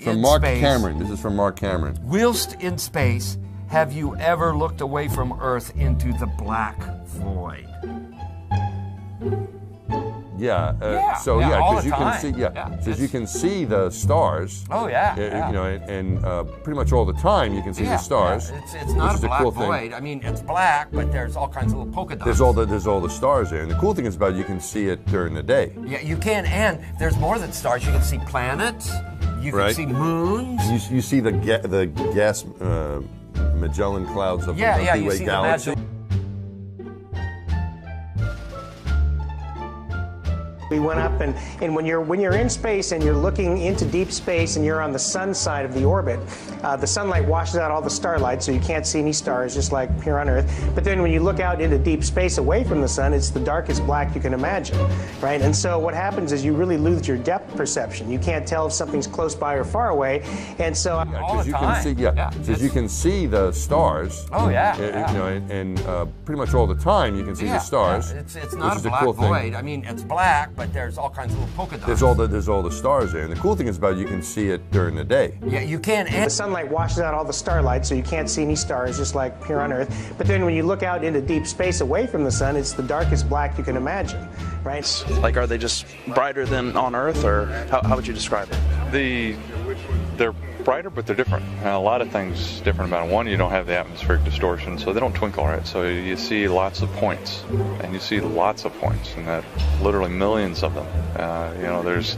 From Mark Cameron. This is from Mark Cameron. Whilst in space, have you ever looked away from Earth into the black void? Yeah. Because you can see. Because you can see the stars. Oh yeah. You know, and pretty much all the time you can see the stars. Yeah. It's not a black void. I mean, it's black, but there's all kinds of little polka dots. There's all the stars there, and the cool thing is about it, you can see it during the day. Yeah, you can, and there's more than stars. You can see planets. You can see moons. You see the gas Magellan clouds of the Milky Way galaxy. We went up, and when you're in space and you're looking into deep space and you're on the sun side of the orbit, the sunlight washes out all the starlight, so you can't see any stars, just like here on Earth. But then when you look out into deep space away from the sun, it's the darkest black you can imagine, right? And so what happens is you really lose your depth perception. You can't tell if something's close by or far away, and so because you can see the stars. Oh yeah. You know, and pretty much all the time you can see the stars. It's not a black void. I mean, it's black, but there's all kinds of little polka dots. There's all the stars there, and the cool thing is about it, you can see it during the day. Yeah, you can. And the sunlight washes out all the starlight, so you can't see any stars, just like here on Earth. But then when you look out into deep space away from the sun, it's the darkest black you can imagine, right? Like, are they just brighter than on Earth, or how would you describe it? They're brighter, but they're different. And a lot of things different about them. One, you don't have the atmospheric distortion, so they don't twinkle, right? So you see lots of points, and you see lots of points, and that literally millions of them. You know, there's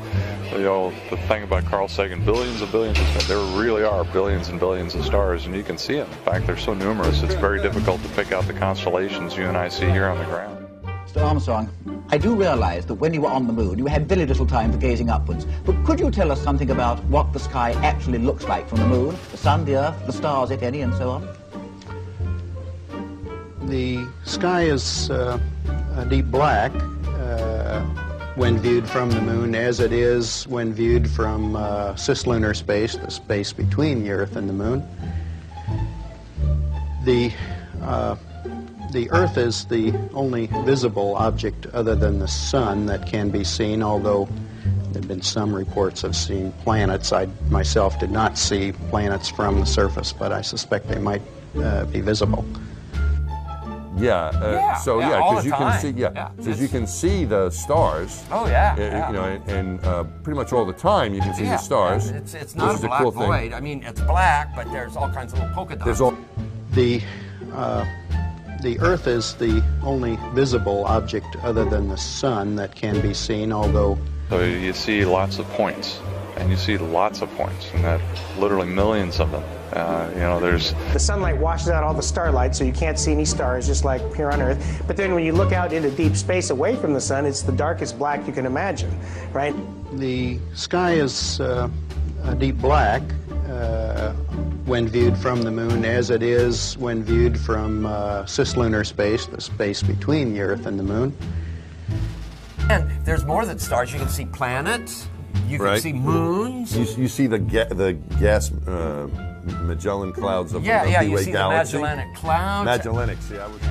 the thing about Carl Sagan, billions of stars. There really are billions and billions of stars, and you can see them. In fact, they're so numerous, it's very difficult to pick out the constellations you and I see here on the ground. Mr. Armstrong, I do realize that when you were on the moon, you had very little time for gazing upwards. But could you tell us something about what the sky actually looks like from the moon, the sun, the earth, the stars, if any, and so on? The sky is a deep black when viewed from the moon, as it is when viewed from cislunar space, the space between the Earth and the moon. The Earth is the only visible object other than the sun that can be seen, although there have been some reports of seeing planets. I myself did not see planets from the surface, but I suspect they might be visible. Because you can see, because you can see the stars. Oh yeah. You know, and pretty much all the time you can see the stars. It's not a black void. I mean, it's black, but there's all kinds of little polka dots. The Earth is the only visible object other than the sun that can be seen, although... So you see lots of points, and you see lots of points, and that literally millions of them. You know, there's... The sunlight washes out all the starlight, so you can't see any stars, just like here on Earth. But then when you look out into deep space away from the sun, it's the darkest black you can imagine, right? The sky is a deep black when viewed from the moon, as it is when viewed from cislunar space, the space between the Earth and the moon. And there's more than stars. You can see planets. You can see moons. You see the gas Magellan clouds of the Milky Way galaxy. You see the Magellanic clouds. Magellanic, see, I was...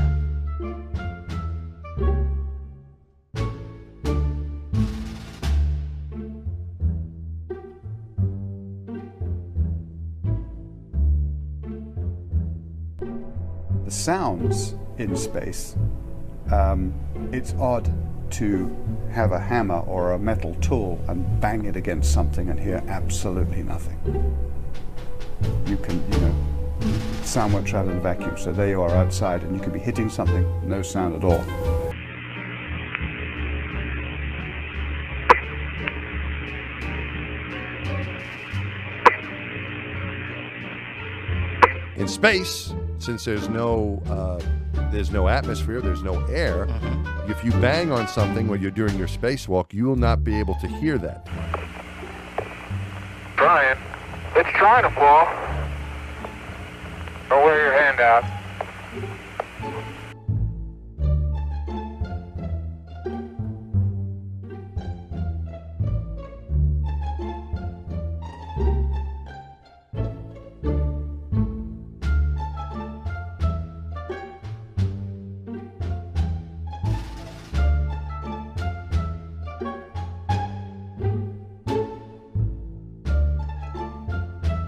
The sounds in space, it's odd to have a hammer or a metal tool and bang it against something and hear absolutely nothing. You can, sound won't travel in a vacuum, so there you are outside and you can be hitting something, no sound at all. In space, since there's no atmosphere, there's no air, if you bang on something when you're doing your spacewalk, you will not be able to hear that. Brian, it's trying to fall. Don't wear your hand out.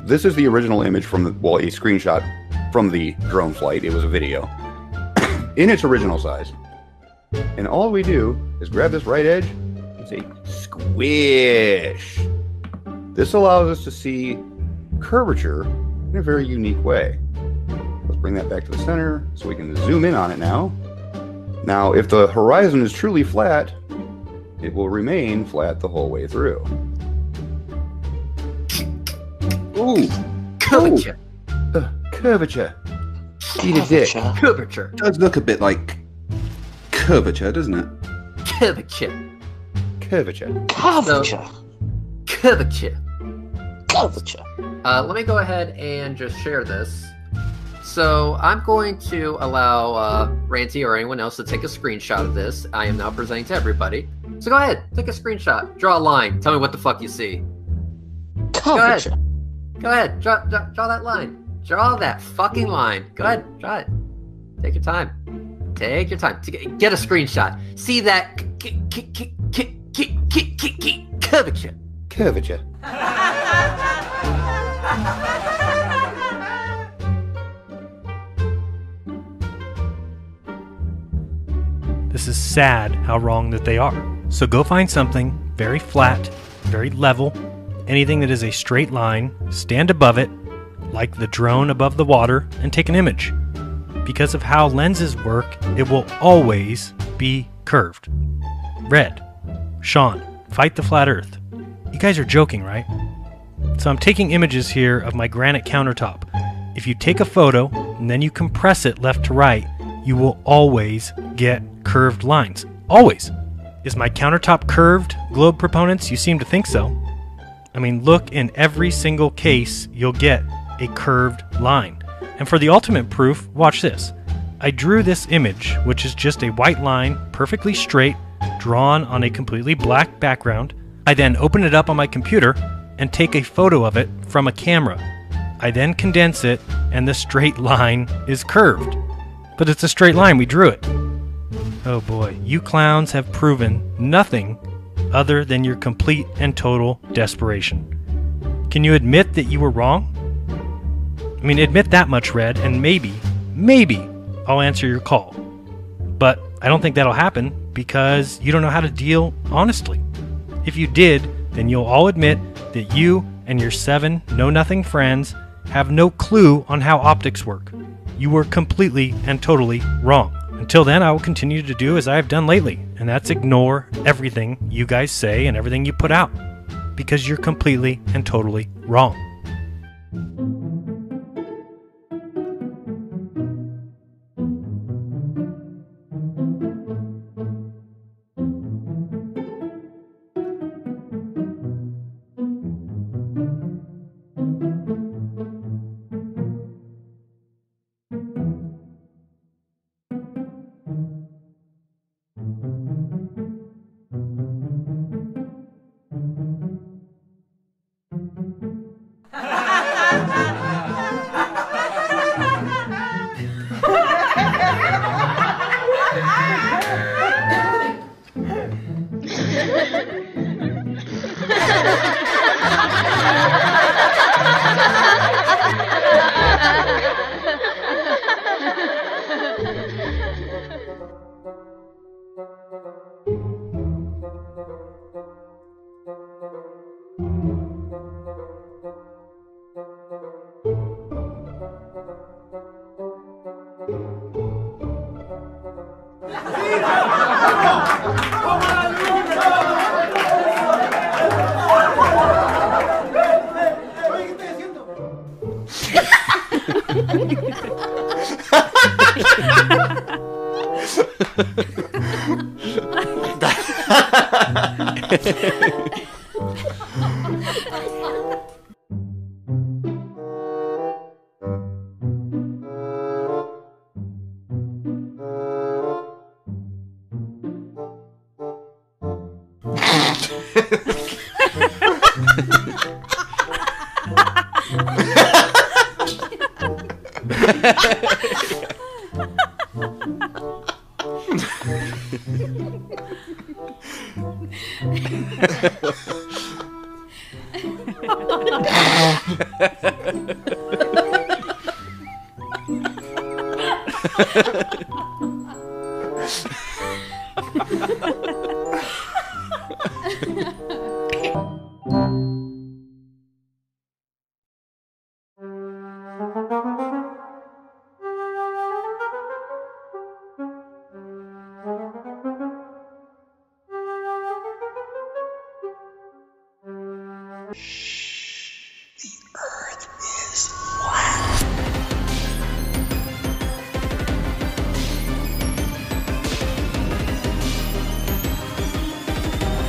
this is the original image from the, well, a screenshot from the drone flight. It was a video in its original size. And all we do is grab this right edge and say, squish. This allows us to see curvature in a very unique way. Let's bring that back to the center so we can zoom in on it now. Now, if the horizon is truly flat, it will remain flat the whole way through. Ooh, curvature. Curvature. Eat a dick. Curvature. It does look a bit like curvature, doesn't it? Curvature. Curvature. Curvature. Curvature. Curvature. Let me go ahead and just share this. So I'm going to allow Ranty or anyone else to take a screenshot of this. I am now presenting to everybody. So go ahead, take a screenshot. Draw a line. Tell me what the fuck you see. Curvature. Go ahead. Draw that line. Draw that fucking line. Go ahead. Draw it. Take your time. Take your time. Get a screenshot. See that curvature. Curvature. This is sad how wrong that they are. So go find something very flat, very level, anything that is a straight line, stand above it, like the drone above the water, and take an image. Because of how lenses work, it will always be curved. Red, Sean, fight the flat earth. You guys are joking, right? So I'm taking images here of my granite countertop. If you take a photo and then you compress it left to right, you will always get curved lines. Always. Is my countertop curved, globe proponents? You seem to think so. I mean, look, in every single case, you'll get a curved line. And for the ultimate proof, watch this. I drew this image, which is just a white line, perfectly straight, drawn on a completely black background. I then open it up on my computer and take a photo of it from a camera. I then condense it, and the straight line is curved. But it's a straight line, we drew it. Oh boy, you clowns have proven nothing other than your complete and total desperation. Can you admit that you were wrong? I mean, admit that much, Red, and maybe I'll answer your call. But I don't think that'll happen because you don't know how to deal honestly. If you did, then you'll all admit that you and your 7 know-nothing friends have no clue on how optics work. You were completely and totally wrong. Until then, I will continue to do as I have done lately, and that's ignore everything you guys say and everything you put out, because you're completely and totally wrong.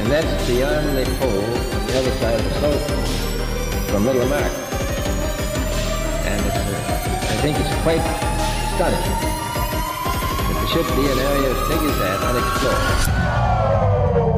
And that's beyond the pole on the other side of the slope from Middle America. And I think it's quite stunning that there should be an area as big as that unexplored.